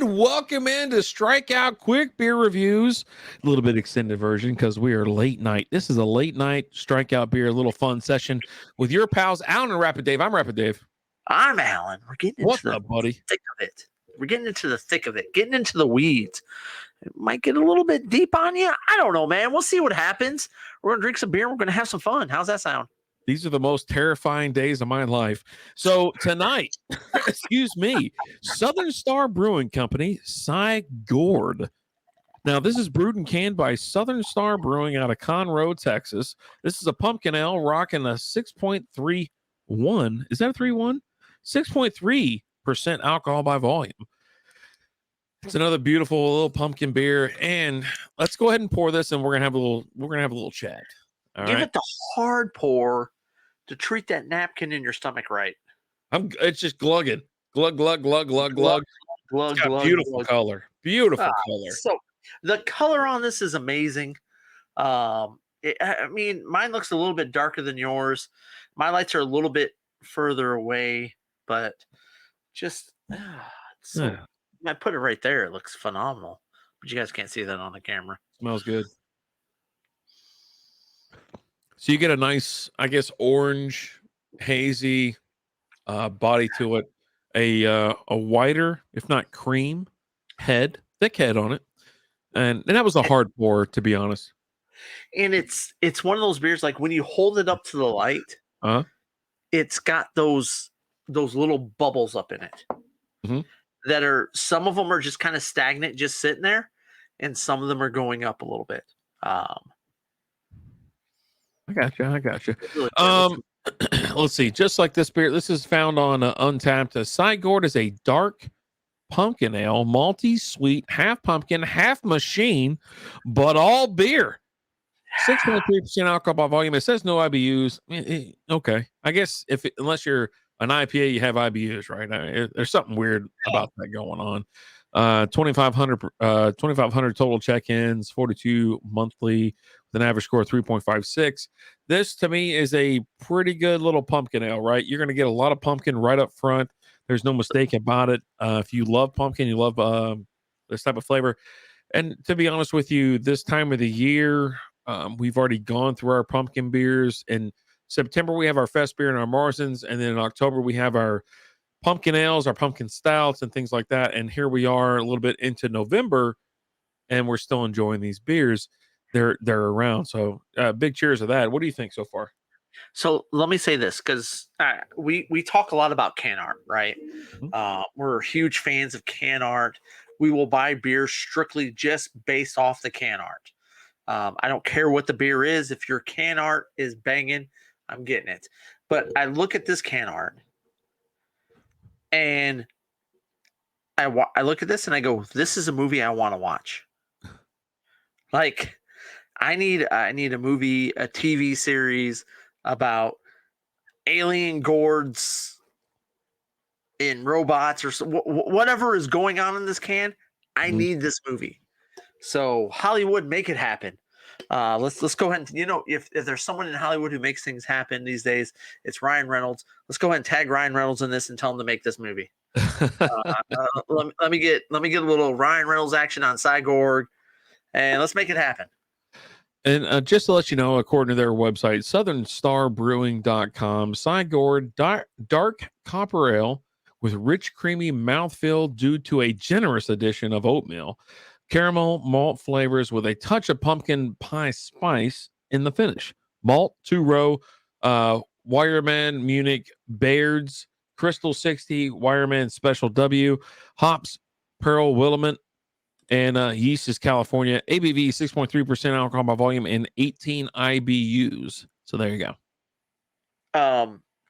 And welcome into Strikeout Quick Beer Reviews. A little bit extended version because we are late night. This is a late night Strikeout Beer, a little fun session with your pals, Alan and Rapid Dave. I'm Rapid Dave. I'm Alan. We're getting into What's up, buddy? thick of it. We're getting into the thick of it, getting into the weeds. It might get a little bit deep on you. I don't know, man. We'll see what happens. We're going to drink some beer. We're going to have some fun. How's that sound? These are the most terrifying days of my life. So tonight, excuse me, Southern Star Brewing Company, CyGourd. Now, this is brewed and canned by Southern Star Brewing out of Conroe, Texas. This is a pumpkin ale rocking a 6.31. Is that a 3.1? 6.3% alcohol by volume. It's another beautiful little pumpkin beer. And let's go ahead and pour this, and we're gonna have a little chat. Give it the hard pour to treat that napkin in your stomach right. It's just glugging. Glug, glug, glug, glug, glug. Glug, It's got beautiful color. Beautiful color. So the color on this is amazing. I mean, mine looks a little bit darker than yours. My lights are a little bit further away, but just I put it right there. It looks phenomenal, but you guys can't see that on the camera. Smells good. So you get a nice, I guess, orange, hazy body to it. A whiter, if not cream, thick head on it. And that was a hard pour, to be honest. And it's one of those beers, like when you hold it up to the light, it's got those little bubbles up in it. Mm-hmm. That are, some of them are just kind of stagnant, just sitting there, and some of them are going up a little bit. I gotcha. Really let's see. Just like this beer, this is found on Untapped. CyGourd is a dark pumpkin ale, malty, sweet, half pumpkin, half machine, but all beer. 6.3% alcohol by volume. It says no IBUs. Okay, I guess unless you're an IPA, you have IBUs, right? There's something weird about that going on. 2,500 total check-ins, 42 monthly, with an average score of 3.56. This, to me, is a pretty good little pumpkin ale, right? You're going to get a lot of pumpkin right up front. There's no mistake about it. If you love pumpkin, you love this type of flavor. And to be honest with you, this time of the year, we've already gone through our pumpkin beers. In September, we have our fest beer and our Morrisons. And then in October, we have our pumpkin ales, our pumpkin stouts, and things like that. And here we are a little bit into November, and we're still enjoying these beers. They're around. So big cheers to that. What do you think so far? So let me say this, because we talk a lot about can art, right? Mm-hmm. We're huge fans of can art. We will buy beer strictly just based off the can art. I don't care what the beer is. If your can art is banging, I'm getting it. But I look at this can art, and I look at this and I go, this is a movie I want to watch. Like, I need a movie, a TV series about alien gourds in robots or whatever is going on in this can. I need this movie. So Hollywood, make it happen. Let's go ahead and, if there's someone in Hollywood who makes things happen these days, it's Ryan Reynolds. Let's go ahead and tag Ryan Reynolds in this and tell him to make this movie. Let me get a little Ryan Reynolds action on CyGourd, and let's make it happen. And just to let you know, according to their website, southernstarbrewing.com, CyGourd dark copper ale with rich, creamy mouthfeel due to a generous addition of oatmeal, caramel, malt flavors with a touch of pumpkin pie spice in the finish. Malt, 2-row, Weyermann, Munich, Baird's, Crystal 60, Weyermann Special W, hops, Perle, Willamette, and yeast is California. ABV 6.3% alcohol by volume and 18 IBUs. So there you go.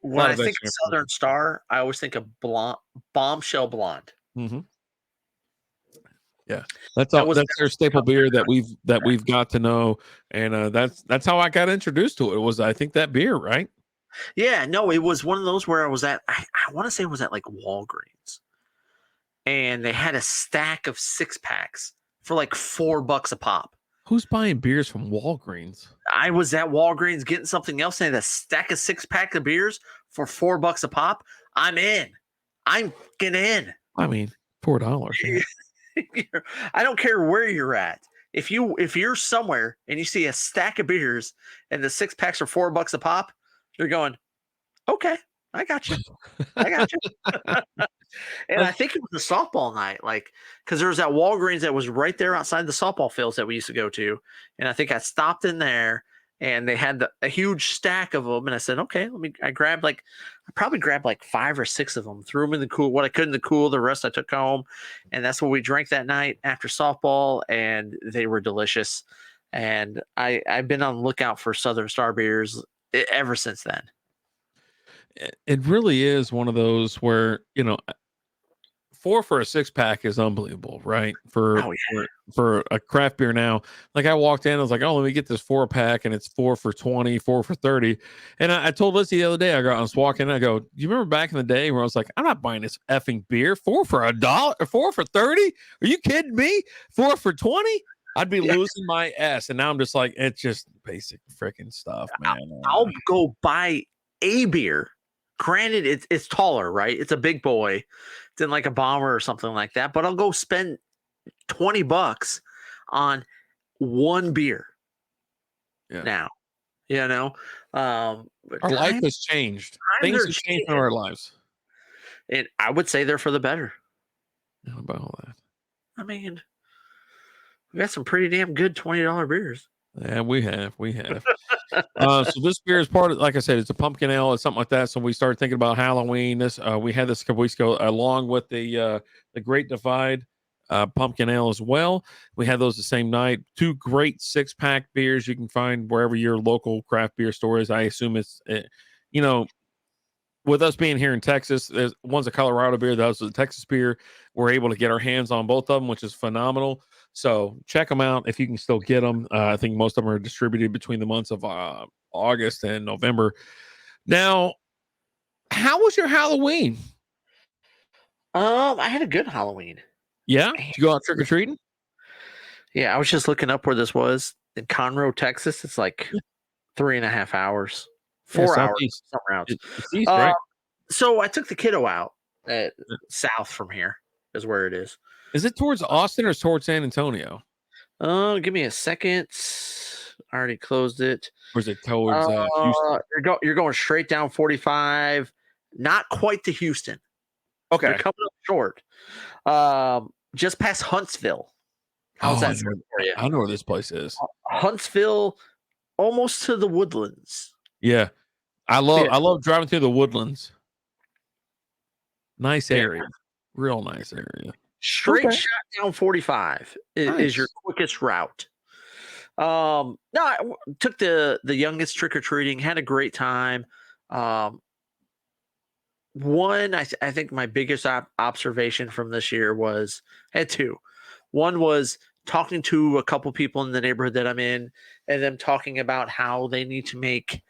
When I think of Southern Star, I always think of Bombshell Blonde. Mm-hmm. Yeah, that's their staple beer that we've got to know, and that's how I got introduced to it. Was I think that beer, right? Yeah, no, it was one of those where I was at. I want to say it was at like Walgreens. And they had a stack of 6-packs for like $4 a pop. Who's buying beers from Walgreens? I was at Walgreens getting something else, and a stack of 6-pack of beers for $4 a pop. I'm in. I'm getting in. I mean, $4. I don't care where you're at. If you're somewhere and you see a stack of beers and the 6 packs are $4 a pop, you're going, okay, I got you. I got you. And I think it was a softball night, like, because there was that Walgreens that was right there outside the softball fields that we used to go to, and I think I stopped in there, and they had a huge stack of them, and I said, okay, I probably grabbed like 5 or 6 of them, threw them in the cool, what I could in the cool, the rest I took home, and that's what we drank that night after softball, and they were delicious, and I've been on the lookout for Southern Star beers ever since then. It really is one of those where, 4 for a 6 pack is unbelievable, right? For Oh yeah. for a craft beer now. Like I walked in, I was like, oh, let me get this 4 pack, and it's 4 for 20, 4 for 30. And I told Lizzie the other day, I was walking, I go, do you remember back in the day where I was like, I'm not buying this effing beer, 4 for $1, 4 for 30? Are you kidding me? 4 for 20? I'd be losing my ass. And now I'm just like, it's just basic freaking stuff, man. I'll go buy a beer. Granted, it's taller, right? It's a big boy. It's in like a bomber or something like that. But I'll go spend $20 on one beer. Yeah. Now, you know, our life has changed. Things have changed in our lives. And I would say they're for the better. How about all that? I mean, we got some pretty damn good $20 beers. Yeah, we have. So this beer is part of, like I said, it's a pumpkin ale. It's something like that. So we started thinking about Halloween. We had this a couple weeks ago, along with the Great Divide pumpkin ale as well. We had those the same night. 2 great 6-pack beers you can find wherever your local craft beer store is. I assume it's, with us being here in Texas, one's a Colorado beer, the other's a Texas beer. We're able to get our hands on both of them, which is phenomenal. So check them out if you can still get them. I think most of them are distributed between the months of August and November. Now, how was your Halloween? I had a good Halloween. Yeah? Did you go out trick-or-treating? Yeah, I was just looking up where this was in Conroe, Texas. It's like 3.5 hours. 4 hours, somewhere else. It's east, right? So I took the kiddo out south from here is where it is. Is it towards Austin or towards San Antonio? Give me a second. I already closed it. Or is it towards Houston? You're going straight down 45, not quite to Houston. Okay. You're coming up short. Just past Huntsville. How's that for you? I know where this place is. Huntsville, almost to the Woodlands. Yeah. I love driving through the Woodlands. Nice area. Real nice area. Straight shot down 45 is your quickest route. No, I took the youngest trick-or-treating, had a great time. One, I think my biggest observation from this year was, I had 2. One was talking to a couple people in the neighborhood that I'm in, and them talking about how they need to make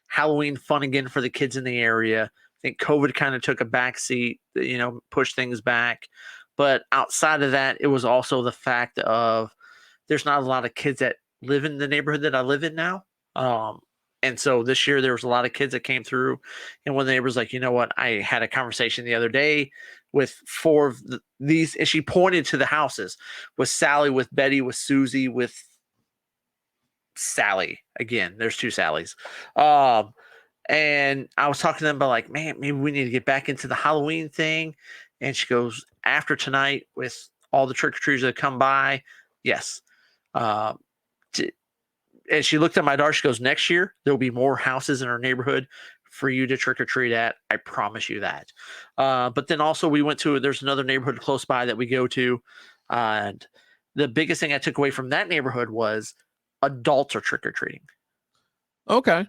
Halloween fun again for the kids in the area. I think COVID kind of took a backseat, pushed things back. But outside of that, it was also the fact of there's not a lot of kids that live in the neighborhood that I live in now. And so this year there was a lot of kids that came through, and one of the neighbors like, you know what? I had a conversation the other day with 4 of these, and she pointed to the houses with Sally, with Betty, with Susie, with Sally. Again, there's 2 Sallys. And I was talking to them about like, man, maybe we need to get back into the Halloween thing. And she goes, after tonight, with all the trick-or-treaters that come by, yes. And she looked at my daughter. She goes, next year, there'll be more houses in our neighborhood for you to trick-or-treat at. I promise you that. But then also we went to, there's another neighborhood close by that we go to. And the biggest thing I took away from that neighborhood was adults are trick-or-treating. Okay.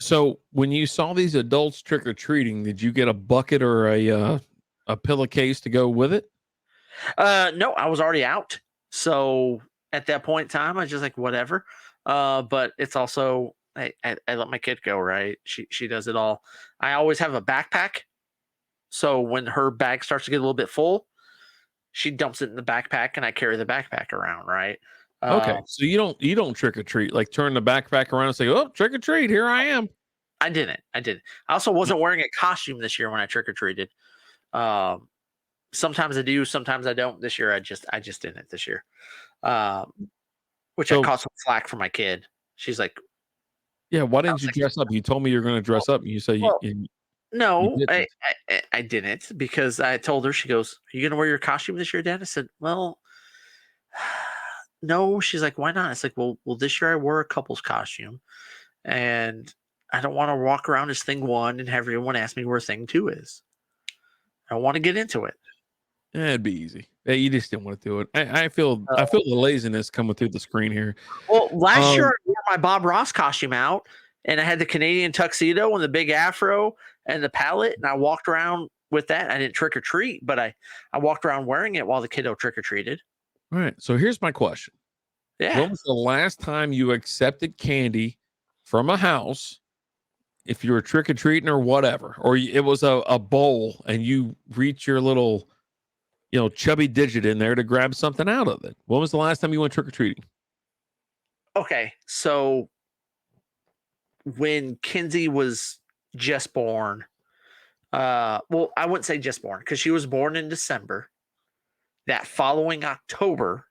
So when you saw these adults trick-or-treating, did you get a bucket or a pillowcase to go with it? No, I was already out. So at that point in time, I was just like, whatever. But it's also, I let my kid go, right? She does it all. I always have a backpack. So when her bag starts to get a little bit full, she dumps it in the backpack and I carry the backpack around, right? Okay. So you don't trick or treat, like turn the backpack around and say, oh, trick or treat, here I am. I didn't. I also wasn't wearing a costume this year when I trick or treated. Sometimes I do, sometimes I don't. This year, I just didn't this year. Which I So caught some flack from my kid. She's like, yeah, why I didn't was you like, dress up? You told me you're going to well, dress up, and you say well, you no, didn't. I didn't, because I told her. She goes, "Are you gonna wear your costume this year, Dad?" I said, "Well, no." She's like, "Why not?" It's like, well, this year I wore a couple's costume, and I don't want to walk around as thing one and have everyone ask me where thing two is. I want to get into it. It'd be easy. Yeah, you just didn't want to do it. Uh, I feel the laziness coming through the screen here. well, last year Um, I wore my Bob Ross costume out, and I had the Canadian tuxedo and the big afro and the palette, and I walked around with that. I didn't trick or treat, but I walked around wearing it while the kiddo trick or treated. all right. So here's my question: Yeah. when was the last time you accepted candy from a house? If you were trick or treating or whatever, or it was a bowl, and you reach your little, chubby digit in there to grab something out of it. When was the last time you went trick or treating? Okay. So when Kinsey was just born, well, I wouldn't say just born, because she was born in December. That following October,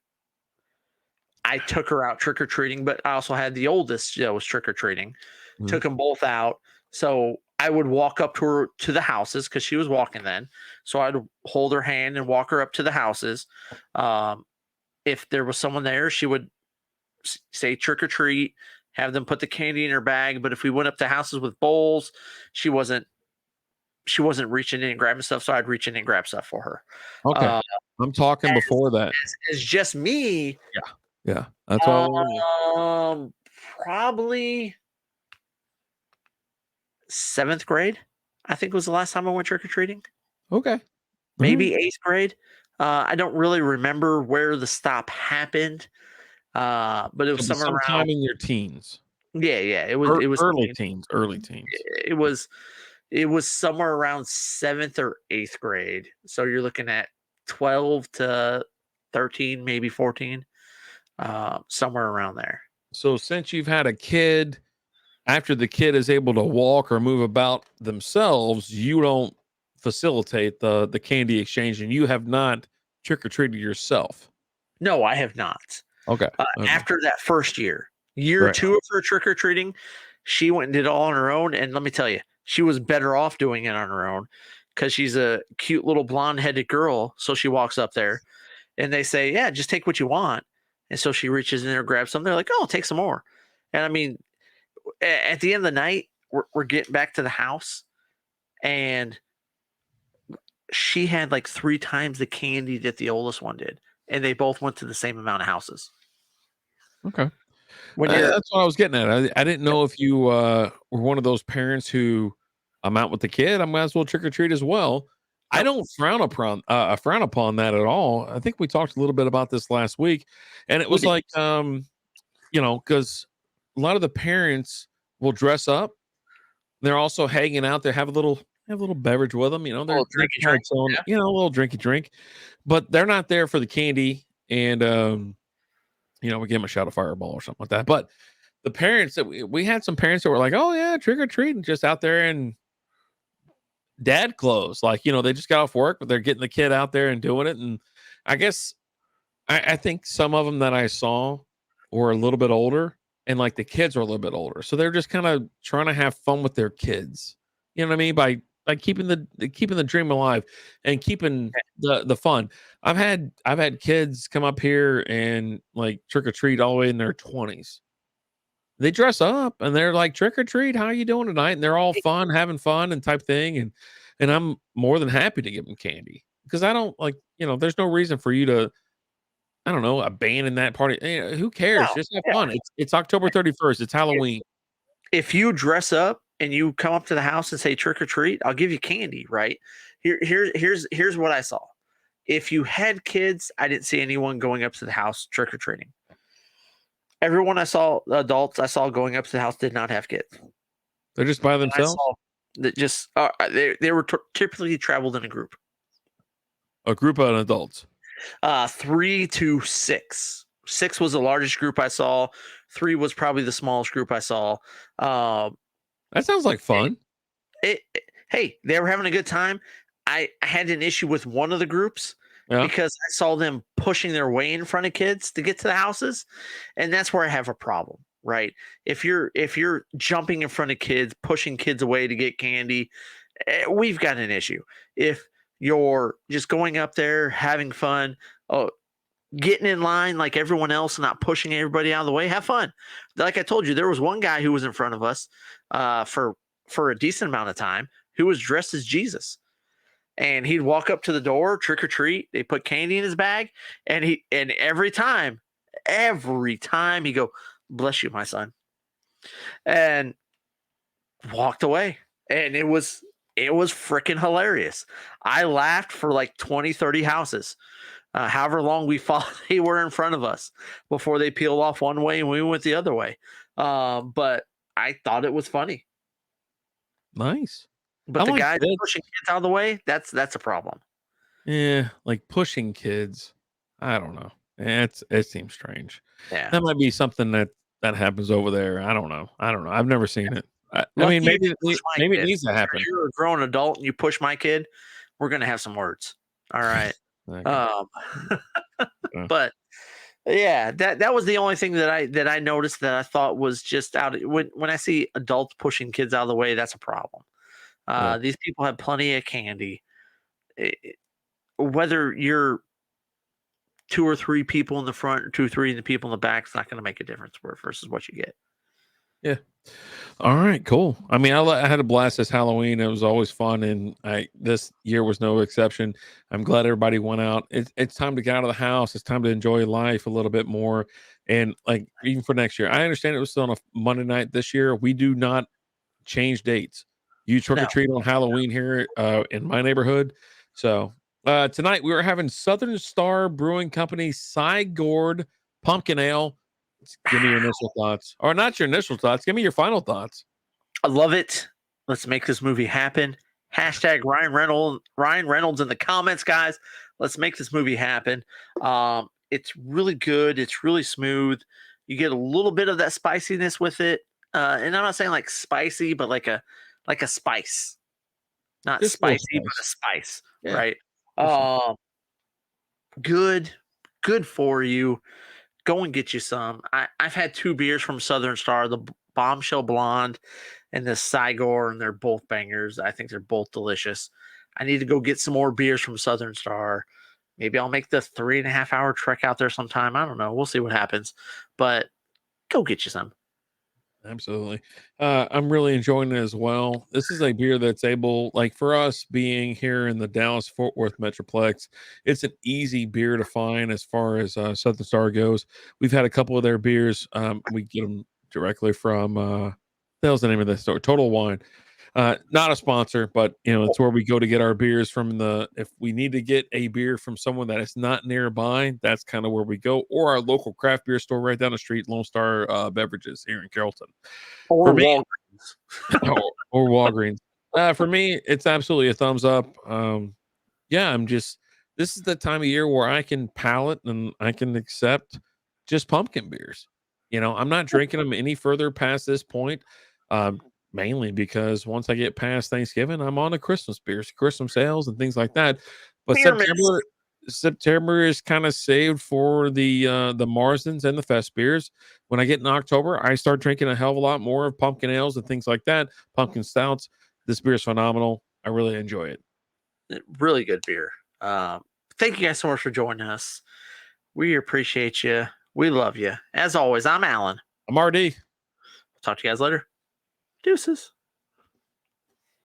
I took her out trick or treating, but I also had the oldest that was trick or treating. Mhm. Took them both out. So I would walk up to her to the houses, because she was walking then. So I'd hold her hand and walk her up to the houses. Um, if there was someone there, she would say trick or treat, have them put the candy in her bag. But if we went up to houses with bowls, she wasn't reaching in and grabbing stuff. So I'd reach in and grab stuff for her. Okay, Uh, I'm talking as, before that. as just me, Yeah, that's what I want to know. um, probably seventh grade, I think, was the last time I went trick or treating. Okay, all right. Maybe eighth grade. I don't really remember where the stop happened, but it So was it'd be somewhere sometime around. in your teens, Yeah. It was early something. teens, early teens. It was somewhere around seventh or eighth grade. So you're looking at 12 to 13, maybe 14, somewhere around there. So since you've had a kid, after the kid is able to walk or move about themselves, you don't facilitate the candy exchange, and you have not trick or treated yourself. No, I have not. Okay. Okay. After that first year Right. two of her trick or treating, she went and did it all on her own. And let me tell you, she was better off doing it on her own, because she's a cute little blonde headed girl. So she walks up there and they say, "Yeah, just take what you want." And so she reaches in there, grabs something. They're like, "Oh, take some more." And I mean, at the end of the night, we're getting back to the house, and she had like 3 times the candy that the oldest one did. And they both went to the same amount of houses. Okay. When you're That's what I was getting at. I didn't know if you were one of those parents who, I'm out with the kid, I might as well trick or treat as well. I Nope. don't frown upon that at all. I think we talked a little bit about this last week, and it We was did like, because a lot of the parents will dress up. They're also hanging out. They have a little beverage with them. a little They're drinky kind drink. of chilling, Yeah. a little drinky drink, but they're not there for the candy. And we give them a shot of Fireball or something like that. But the parents that we had some parents that were like, "Oh yeah, trick or treating," just out there in dad clothes, like they just got off work, but they're getting the kid out there and doing it. And I guess I think some of them that I saw were a little bit older, and like the kids were a little bit older, so they're just kind of trying to have fun with their kids. You know what I mean? By keeping the dream alive and keeping the fun. I've had kids come up here and like trick or treat all the way in their 20s. They dress up and they're like, "Trick or treat, how you doing tonight?" And they're all fun, having fun and type thing. And I'm more than happy to give them candy, because I don't like, there's no reason for you to, I don't know, abandon that party. Who cares? No, Just have yeah. fun. It's October 31st. It's Halloween. If you dress up and you come up to the house and say trick or treat, I'll give you candy, right? Here's what I saw. If you had kids, I didn't see anyone going up to the house trick or treating. Everyone I saw, adults I saw going up to the house, did not have kids. They're just by And I themselves. saw that just they were typically traveled in a group, A group of adults. 3 to 6. 6 was the largest group I saw. 3 was probably the smallest group I saw. Um, That sounds like fun. hey, they were having a good time. I had an issue with one of the groups Yeah. because I saw them pushing their way in front of kids to get to the houses, and that's where I have a problem, right? If you're jumping in front of kids, pushing kids away to get candy, we've got an issue. If you're just going up there having fun, oh, getting in line like everyone else and not pushing everybody out of the way, have fun. Like I told you, there was one guy who was in front of us for a decent amount of time who was dressed as Jesus. And he'd walk up to the door, trick or treat. They put candy in his bag, and every time he go, "Bless you, my son," and walked away. And it was freaking hilarious. I laughed for like 20, 30 houses. However long we thought they were in front of us before they peeled off one way and we went the other way. But I thought it was funny. Nice. But I the like guys kids. pushing kids out of the way, that's a problem. Yeah, like pushing kids. I don't know. It seems strange. Yeah. That might be something that happens over there. I don't know. I've never seen it. I Lucky mean, you maybe push my maybe it kid. needs to happen. If you're a grown adult and you push my kid, we're gonna have some words. All right. Okay. Yeah. But yeah, that was the only thing that I noticed that I thought was just when I see adults pushing kids out of the way, that's a problem. Yeah. These people have plenty of candy. Whether you're 2 or 3 people in the front or 2 or 3 of the people in the back, it's not going to make a difference versus what you get. Yeah. All right, cool. I mean, I had a blast this Halloween. It was always fun, and this year was no exception. I'm glad everybody went out. It's time to get out of the house. It's time to enjoy life a little bit more, and like even for next year. I understand it was still on a Monday night this year. We do not change dates. You trick or No, treat on Halloween here in my neighborhood. So tonight we were having Southern Star Brewing Company CyGourd Pumpkin Ale. Give me your initial thoughts, or not your initial thoughts. Give me your final thoughts. I love it. Let's make this movie happen. Hashtag Ryan Reynolds in the comments, guys. Let's make this movie happen. It's really good. It's really smooth. You get a little bit of that spiciness with it. And I'm not saying like spicy, but like a spice. Not Just a little spicy, but a spice. spice. Yeah, Right. for sure. Good. Good for you. Go and get you some. I've had 2 beers from Southern Star, the Bombshell Blonde and the CyGourd, and they're both bangers. I think they're both delicious. I need to go get some more beers from Southern Star. Maybe I'll make the 3.5 hour trek out there sometime. I don't know. We'll see what happens. But go get you some. Absolutely. I'm really enjoying it as well. This is a beer that's able, like for us being here in the Dallas Fort Worth Metroplex, it's an easy beer to find as far as Southern Star goes. We've had a couple of their beers. We get them directly from, the hell's the name of this store? Total Wine. Not a sponsor, but it's where we go to get our beers from. If we need to get a beer from someone that is not nearby, that's kind of where we go, or our local craft beer store right down the street, Lone Star Beverages here in Carrollton. Or For me, Walgreens. or Walgreens. For me, it's absolutely a thumbs up. Yeah, this is the time of year where I can palate and I can accept just pumpkin beers. I'm not drinking them any further past this point. Mainly because once I get past Thanksgiving, I'm on to Christmas beers, Christmas sales, and things like that. But Spearmints. September is kind of saved for the Marsdens and the Fest beers. When I get in October, I start drinking a hell of a lot more of pumpkin ales and things like that, pumpkin stouts. This beer is phenomenal. I really enjoy it. Really good beer. Thank you guys so much for joining us. We appreciate you. We love you. As always, I'm Alan. I'm RD. Talk to you guys later. Deuces.